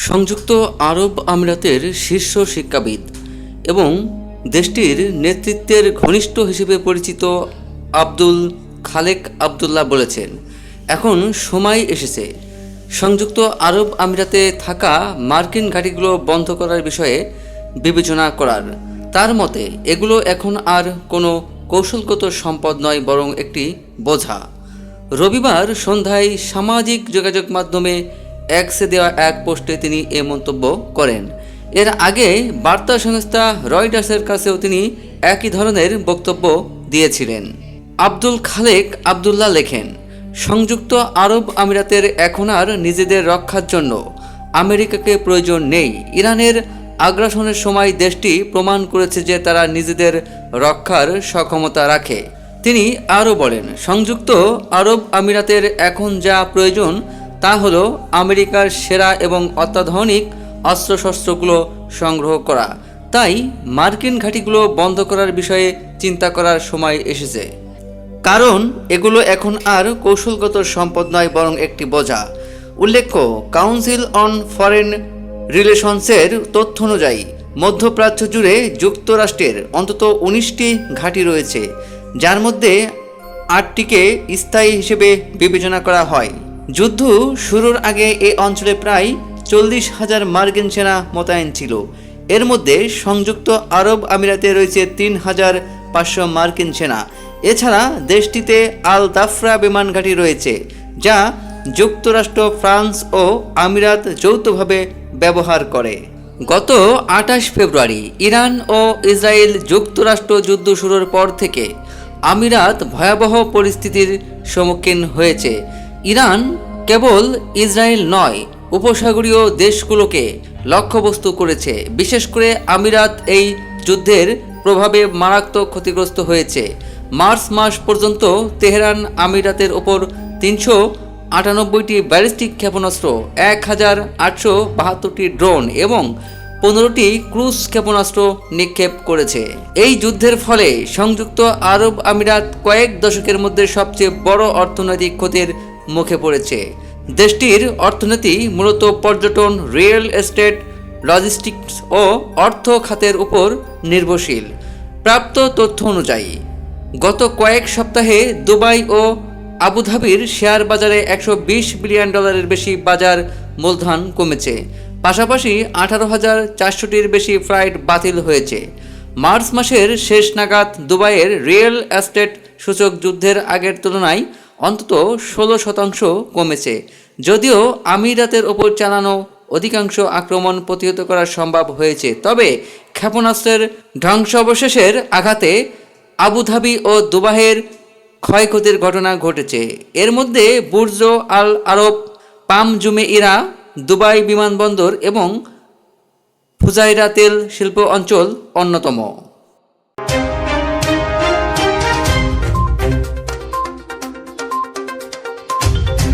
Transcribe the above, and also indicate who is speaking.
Speaker 1: সংযুক্ত আরব আমিরাতের শীর্ষ শিক্ষাবিদ এবং দেশটির নেতৃত্বের ঘনিষ্ঠ হিসেবে পরিচিত আব্দুল খালেক আবদুল্লাহ বলেছেন, এখন সময় এসেছে সংযুক্ত আরব আমিরাতে থাকা মার্কিন ঘাঁটিগুলো বন্ধ করার বিষয়ে বিবেচনা করার। তার মতে এগুলো এখন আর কোনো কৌশলগত সম্পদ নয়, বরং একটি বোঝা। রবিবার সন্ধ্যায় সামাজিক যোগাযোগ মাধ্যমে এক্সে দেওয়া এক পোস্টে তিনি এ মন্তব্য করেন। এর আগে বার্তা সংস্থা রয়টার্সের কাছেও তিনি একই ধরনের বক্তব্য দিয়েছিলেন। আব্দুল খালেক আবদুল্লাহ লেখেন, সংযুক্ত আরব আমিরাতের এখন আর নিজেদের রক্ষার জন্য আমেরিকাকে প্রয়োজন নেই। ইরানের আগ্রাসনের সময় দেশটি প্রমাণ করেছে যে তারা নিজেদের রক্ষার সক্ষমতা রাখে। তিনি আরও বলেন, সংযুক্ত আরব আমিরাতের এখন যা প্রয়োজন তা হলো আমেরিকার সেরা এবং অত্যাধুনিক অস্ত্রশস্ত্রগুলো সংগ্রহ করা। তাই মার্কিন ঘাঁটিগুলো বন্ধ করার বিষয়ে চিন্তা করার সময় এসেছে, কারণ এগুলো এখন আর কৌশলগত সম্পদ নয়, বরং একটি বোঝা। উল্লেখ্য, কাউন্সিল অন ফরেন রিলেশনসের তথ্য অনুযায়ী মধ্যপ্রাচ্য জুড়ে যুক্তরাষ্ট্রের অন্তত 19টি ঘাঁটি রয়েছে, যার মধ্যে 8টিকে স্থায়ী হিসেবে বিবেচনা করা হয়। যুদ্ধ শুরুর আগে এই অঞ্চলে প্রায় 40,000 মার্কিন সেনা মোতায়েন ছিল। এর মধ্যে সংযুক্ত আরব আমিরাতে রয়েছে 3,500 মার্কিন সেনা। এছাড়া দেশটিতে আল দাফরা বিমান ঘাঁটি রয়েছে, যা যুক্তরাষ্ট্র, ফ্রান্স ও আমিরাত যৌথভাবে ব্যবহার করে। গত 28 ফেব্রুয়ারি ইরান ও ইসরায়েল যুক্তরাষ্ট্র যুদ্ধ শুরুর পর থেকে আমিরাত ভয়াবহ পরিস্থিতির সম্মুখীন হয়েছে। ইরান কেবল ইসরায়েল নয়, উপসাগরীয় দেশগুলোকে লক্ষ্যবস্তু করেছে। বিশেষ করে আমিরাত এই যুদ্ধের প্রভাবে মারাত্মক ক্ষতিগ্রস্ত হয়েছে। মার্চ মাস পর্যন্ত তেহরান আমিরাতের ওপর 398টি ব্যালিস্টিক ক্ষেপণাস্ত্র, 1,872টি ড্রোন এবং 15টি ক্রুজ ক্ষেপণাস্ত্র নিক্ষেপ করেছে। এই যুদ্ধের ফলে সংযুক্ত আরব আমিরাত কয়েক দশকের মধ্যে সবচেয়ে বড় অর্থনৈতিক ক্ষতির মুখে পড়েছে। দেশটির অর্থনীতি মূলত পর্যটন, রিয়েল এস্টেট, লজিস্টিক্স ও অর্থ খাতের উপর নির্ভরশীল। প্রাপ্ত তথ্য অনুযায়ী গত কয়েক সপ্তাহে দুবাই ও আবুধাবির শেয়ার বাজারে $120 বিলিয়ন বেশি বাজার মূলধন কমেছে। পাশাপাশি 18,400টির বেশি ফ্লাইট বাতিল হয়েছে। মার্চ মাসের শেষ নাগাদ দুবাইয়ের রিয়েল এস্টেট সূচক যুদ্ধের আগের তুলনায় অন্তত 16% কমেছে। যদিও আমিরাতের ওপর চালানো অধিকাংশ আক্রমণ প্রতিহত করা সম্ভব হয়েছে, তবে ক্ষেপণাস্ত্রের ধ্বংসাবশেষের আঘাতে আবুধাবি ও দুবাইয়ের ক্ষয়ক্ষতির ঘটনা ঘটেছে। এর মধ্যে বুর্জ আল আরব, পাম জুমেইরা, দুবাই বিমানবন্দর এবং ফুজাইরা তেল শিল্প অঞ্চল অন্যতম।